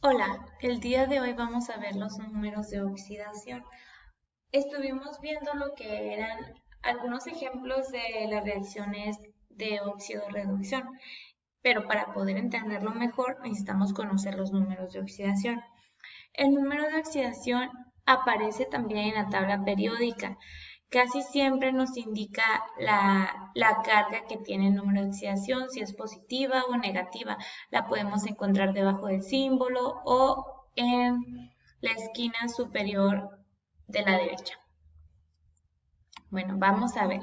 Hola, el día de hoy vamos a ver los números de oxidación. Estuvimos viendo lo que eran algunos ejemplos de las reacciones de óxido-reducción, pero para poder entenderlo mejor necesitamos conocer los números de oxidación. El número de oxidación aparece también en la tabla periódica. Casi siempre nos indica la carga que tiene el número de oxidación, si es positiva o negativa. La podemos encontrar debajo del símbolo o en la esquina superior de la derecha. Bueno, vamos a ver.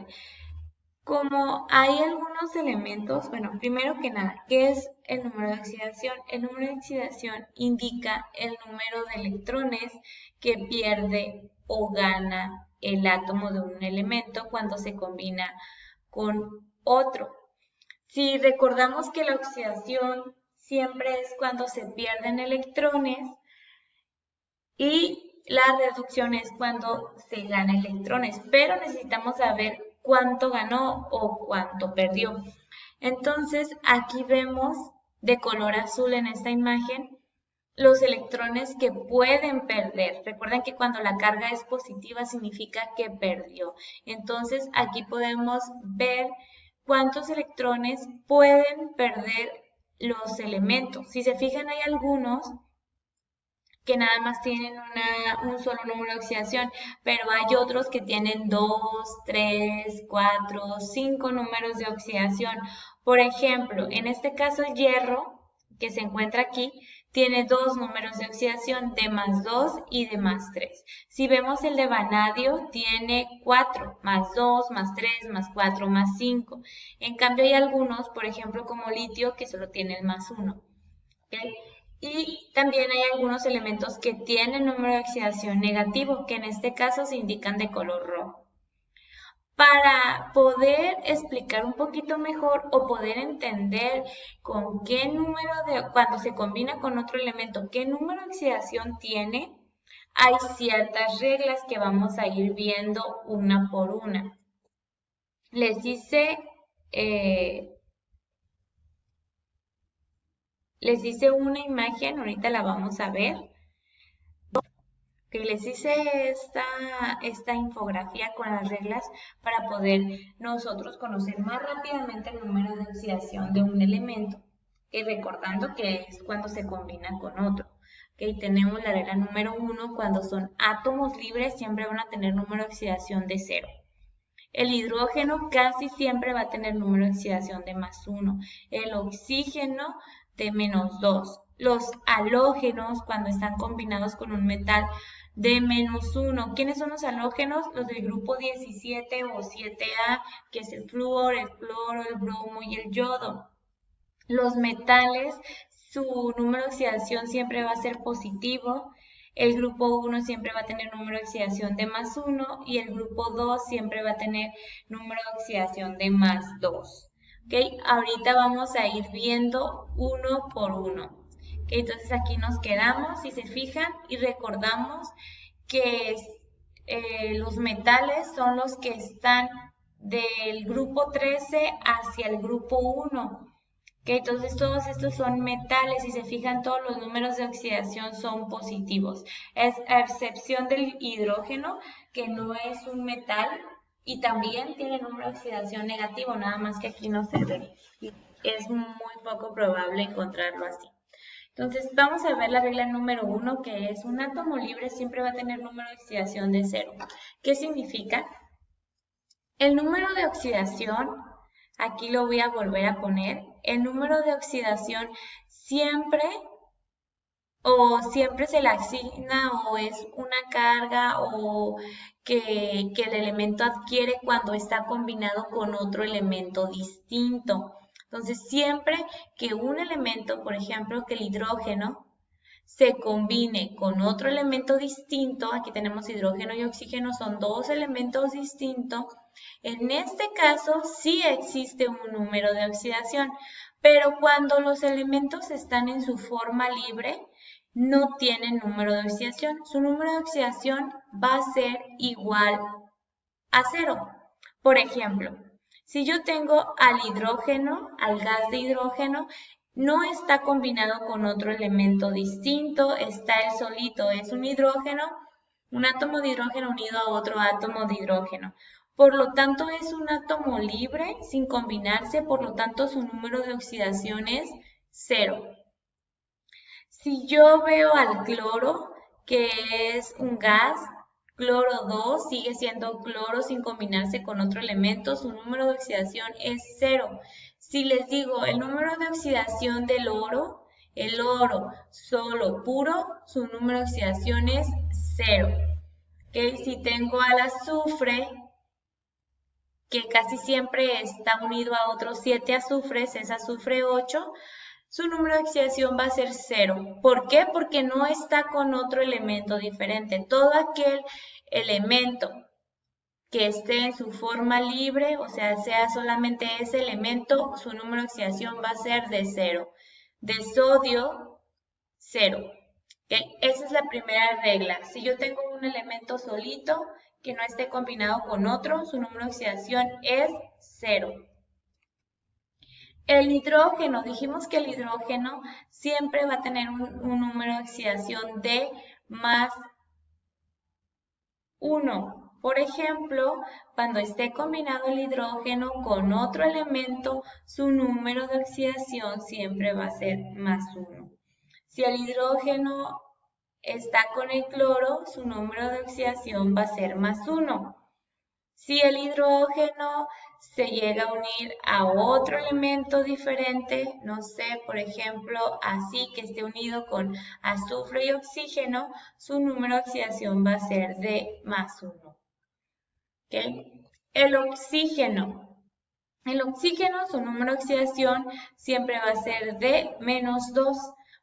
Como hay algunos elementos, bueno, primero que nada, ¿qué es el número de oxidación? El número de oxidación indica el número de electrones que pierde o gana el átomo de un elemento cuando se combina con otro. Si recordamos que la oxidación siempre es cuando se pierden electrones y la reducción es cuando se gana electrones, pero necesitamos saber cuánto ganó o cuánto perdió. Entonces, aquí vemos de color azul en esta imagen los electrones que pueden perder. Recuerden que cuando la carga es positiva significa que perdió. Entonces, aquí podemos ver cuántos electrones pueden perder los elementos. Si se fijan, hay algunos que nada más tienen un solo número de oxidación, pero hay otros que tienen 2, 3, 4, 5 números de oxidación. Por ejemplo, en este caso el hierro, que se encuentra aquí, tiene dos números de oxidación, de más 2 y de más 3. Si vemos el de vanadio, tiene 4, más 2, más 3, más 4, más 5. En cambio hay algunos, por ejemplo como litio, que solo tiene el más 1. ¿Okay? Y también hay algunos elementos que tienen número de oxidación negativo, que en este caso se indican de color rojo. Para poder explicar un poquito mejor o poder entender con qué número cuando se combina con otro elemento, qué número de oxidación tiene, hay ciertas reglas que vamos a ir viendo una por una. Les hice eh, una imagen, ahorita la vamos a ver. Que les hice esta infografía con las reglas para poder nosotros conocer más rápidamente el número de oxidación de un elemento. Y recordando que es cuando se combina con otro. Okay, tenemos la regla número 1, cuando son átomos libres siempre van a tener número de oxidación de 0. El hidrógeno casi siempre va a tener número de oxidación de más 1. El oxígeno de menos 2. Los halógenos, cuando están combinados con un metal, de menos 1. ¿Quiénes son los halógenos? Los del grupo 17 o 7A, que es el flúor, el cloro, el bromo y el yodo. Los metales, su número de oxidación siempre va a ser positivo. El grupo 1 siempre va a tener número de oxidación de más 1 y el grupo 2 siempre va a tener número de oxidación de más 2. ¿Okay? Ahorita vamos a ir viendo uno por uno. ¿Okay? Entonces aquí nos quedamos, si se fijan, y recordamos que los metales son los que están del grupo 13 hacia el grupo 1. Okay, entonces todos estos son metales, si se fijan todos los números de oxidación son positivos, es a excepción del hidrógeno que no es un metal y también tiene número de oxidación negativo, nada más que aquí no se ve y es muy poco probable encontrarlo así. Entonces vamos a ver la regla número 1, que es un átomo libre siempre va a tener número de oxidación de 0. ¿Qué significa? El número de oxidación, aquí lo voy a volver a poner, el número de oxidación siempre se le asigna o es una carga o que el elemento adquiere cuando está combinado con otro elemento distinto. Entonces, siempre que un elemento, por ejemplo, que el hidrógeno, se combine con otro elemento distinto, aquí tenemos hidrógeno y oxígeno, son dos elementos distintos, en este caso sí existe un número de oxidación, pero cuando los elementos están en su forma libre, no tienen número de oxidación. Su número de oxidación va a ser igual a 0. Por ejemplo, si yo tengo al hidrógeno, al gas de hidrógeno, no está combinado con otro elemento distinto, está él solito, es un hidrógeno, un átomo de hidrógeno unido a otro átomo de hidrógeno. Por lo tanto, es un átomo libre sin combinarse, por lo tanto, su número de oxidación es 0. Si yo veo al cloro, que es un gas, cloro 2 sigue siendo cloro sin combinarse con otro elemento, su número de oxidación es 0. Si les digo el número de oxidación del oro, el oro solo puro, su número de oxidación es 0. ¿Okay? Si tengo al azufre, que casi siempre está unido a otros 7 azufres, es azufre 8, su número de oxidación va a ser 0. ¿Por qué? Porque no está con otro elemento diferente. Todo aquel elemento que esté en su forma libre, o sea solamente ese elemento, su número de oxidación va a ser de 0. De sodio, 0. ¿Okay? Esa es la primera regla. Si yo tengo un elemento solito que no esté combinado con otro, su número de oxidación es 0. El hidrógeno, dijimos que el hidrógeno siempre va a tener un número de oxidación de más 1. Por ejemplo, cuando esté combinado el hidrógeno con otro elemento, su número de oxidación siempre va a ser más 1. Si el hidrógeno está con el cloro, su número de oxidación va a ser más 1. Si el hidrógeno se llega a unir a otro elemento diferente, no sé, por ejemplo, así que esté unido con azufre y oxígeno, su número de oxidación va a ser de más 1. ¿Okay? El oxígeno, su número de oxidación siempre va a ser de menos 2.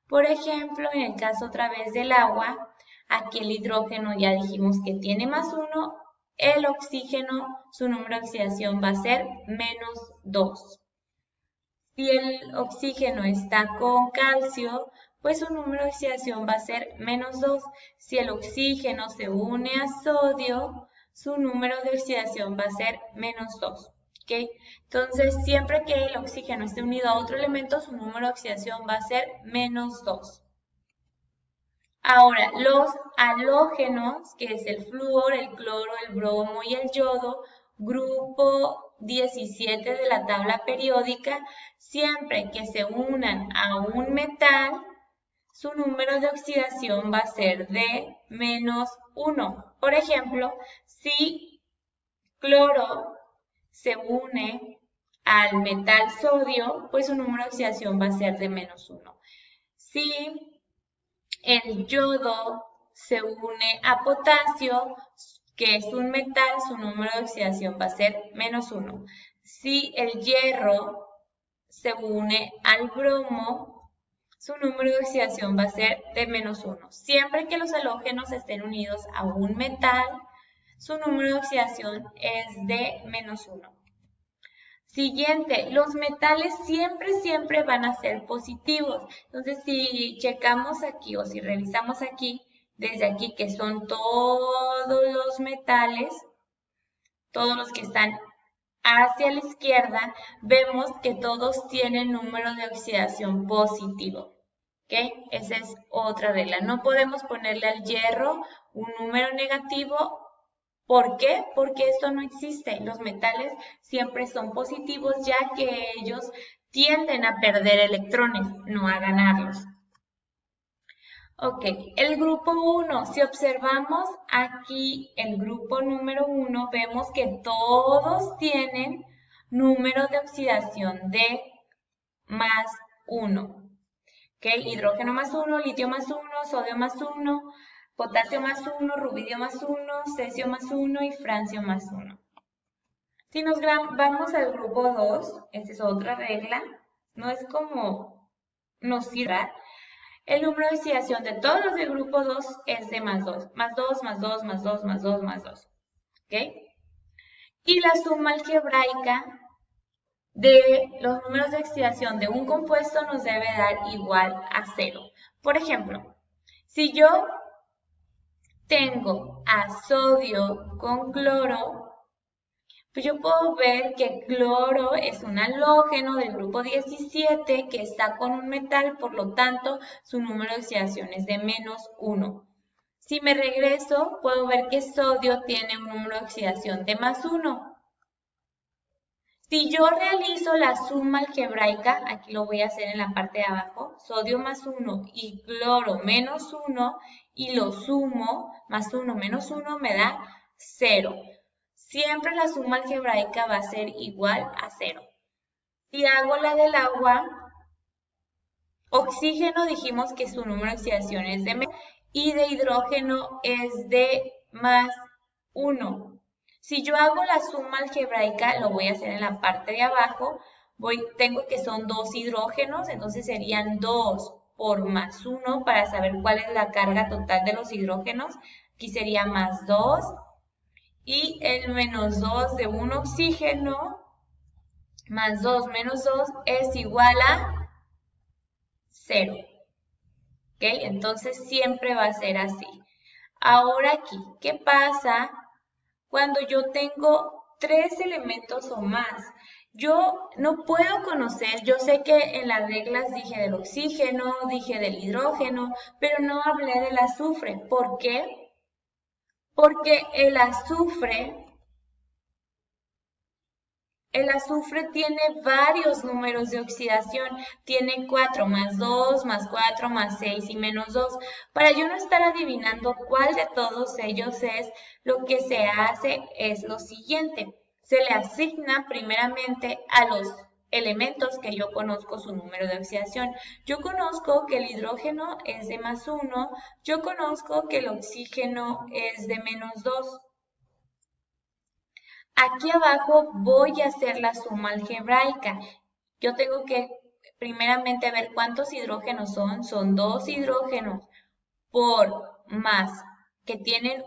Por ejemplo, en el caso otra vez del agua, aquí el hidrógeno ya dijimos que tiene más 1, el oxígeno, su número de oxidación va a ser menos 2. Si el oxígeno está con calcio, pues su número de oxidación va a ser menos 2. Si el oxígeno se une a sodio, su número de oxidación va a ser menos 2. ¿Okay? Entonces, siempre que el oxígeno esté unido a otro elemento, su número de oxidación va a ser menos 2. Ahora, los halógenos, que es el flúor, el cloro, el bromo y el yodo, grupo 17 de la tabla periódica, siempre que se unan a un metal, su número de oxidación va a ser de menos 1. Por ejemplo, si cloro se une al metal sodio, pues su número de oxidación va a ser de menos 1. Si el yodo se une a potasio, que es un metal, su número de oxidación va a ser menos 1. Si el hierro se une al bromo, su número de oxidación va a ser de menos 1. Siempre que los halógenos estén unidos a un metal, su número de oxidación es de menos 1. Siguiente, los metales siempre van a ser positivos. Entonces, si checamos aquí o si revisamos aquí, desde aquí que son todos los metales, todos los que están hacia la izquierda, vemos que todos tienen número de oxidación positivo. ¿Okay? Esa es otra regla. No podemos ponerle al hierro un número negativo. ¿Por qué? Porque esto no existe. Los metales siempre son positivos ya que ellos tienden a perder electrones, no a ganarlos. Ok, el grupo 1, si observamos aquí el grupo número 1, vemos que todos tienen número de oxidación de más 1. ¿Okay? Hidrógeno más 1, litio más 1, sodio más 1, potasio más 1, rubidio más 1, cesio más 1 y francio más 1. Si nos vamos al grupo 2, esta es otra regla, no es como nos sirva. El número de oxidación de todos los del grupo 2 es de más 2, más 2, más 2, más 2, más 2, más 2. ¿Okay? Y la suma algebraica de los números de oxidación de un compuesto nos debe dar igual a 0. Por ejemplo, si yo tengo a sodio con cloro, Pues yo puedo ver que cloro es un halógeno del grupo 17 que está con un metal, por lo tanto, su número de oxidación es de -1. Si me regreso, puedo ver que sodio tiene un número de oxidación de +1. Si yo realizo la suma algebraica, aquí lo voy a hacer en la parte de abajo, sodio +1 y cloro -1, y lo sumo, +1 menos 1 me da 0. Siempre la suma algebraica va a ser igual a 0. Si hago la del agua, oxígeno dijimos que su número de oxidación es de menos y de hidrógeno es de +1. Si yo hago la suma algebraica, lo voy a hacer en la parte de abajo, tengo que son 2 hidrógenos, entonces serían 2 por +1 para saber cuál es la carga total de los hidrógenos. Aquí sería +2. Y el -2 de un oxígeno, +2 menos 2 es igual a 0. ¿Ok? Entonces siempre va a ser así. Ahora aquí, ¿qué pasa cuando yo tengo 3 elementos o más? Yo no puedo conocer, yo sé que en las reglas dije del oxígeno, dije del hidrógeno, pero no hablé del azufre. ¿Por qué? Porque el azufre tiene varios números de oxidación, tiene 4 +2, +4, +6 y -2. Para yo no estar adivinando cuál de todos ellos es, lo que se hace es lo siguiente. Se le asigna primeramente a los elementos que yo conozco su número de oxidación. Yo conozco que el hidrógeno es de +1, yo conozco que el oxígeno es de -2. Aquí abajo voy a hacer la suma algebraica. Yo tengo que primeramente ver cuántos hidrógenos son. Son 2 hidrógenos por más, que tienen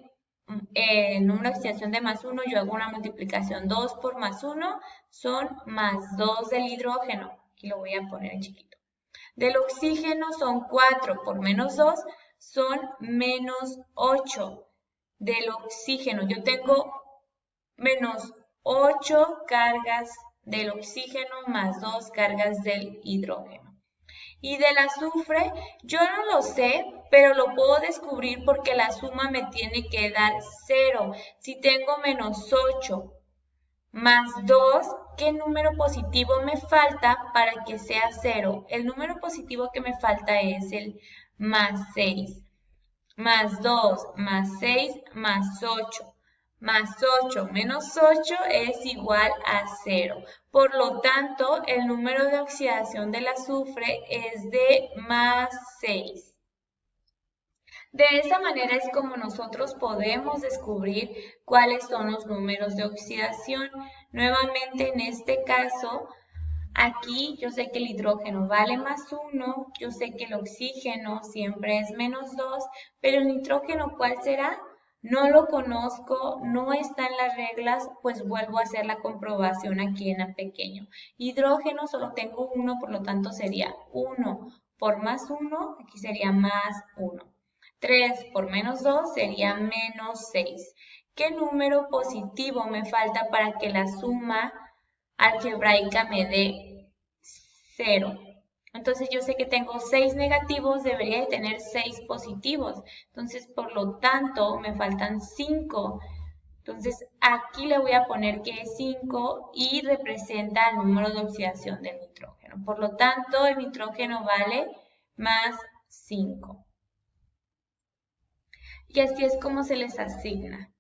número de oxidación de +1. Yo hago una multiplicación. 2 por +1 son +2 del hidrógeno. Aquí lo voy a poner en chiquito. Del oxígeno son 4 por -2 son -8. Del oxígeno yo tengo -8 cargas del oxígeno más 2 cargas del hidrógeno. Y del azufre, yo no lo sé, pero lo puedo descubrir porque la suma me tiene que dar 0. Si tengo -8 más 2, ¿qué número positivo me falta para que sea 0? El número positivo que me falta es el +6. +2 más 6 más 8. Más 8 menos 8 es igual a 0. Por lo tanto, el número de oxidación del azufre es de +6. De esa manera es como nosotros podemos descubrir cuáles son los números de oxidación. Nuevamente, en este caso, aquí yo sé que el hidrógeno vale +1, yo sé que el oxígeno siempre es -2, pero el nitrógeno, ¿cuál será? No lo conozco, no está en las reglas, pues vuelvo a hacer la comprobación aquí en el pequeño. Hidrógeno solo tengo 1, por lo tanto sería 1 por +1, aquí sería +1. 3 por -2 sería -6. ¿Qué número positivo me falta para que la suma algebraica me dé 0? Entonces yo sé que tengo 6 negativos, debería de tener 6 positivos. Entonces, por lo tanto, me faltan 5. Entonces, aquí le voy a poner que es 5 y representa el número de oxidación del nitrógeno. Por lo tanto, el nitrógeno vale +5. Y así es como se les asigna.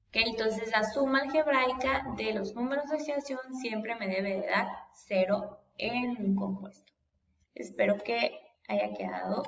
¿Okay? Entonces, la suma algebraica de los números de oxidación siempre me debe de dar 0 en un compuesto. Espero que haya quedado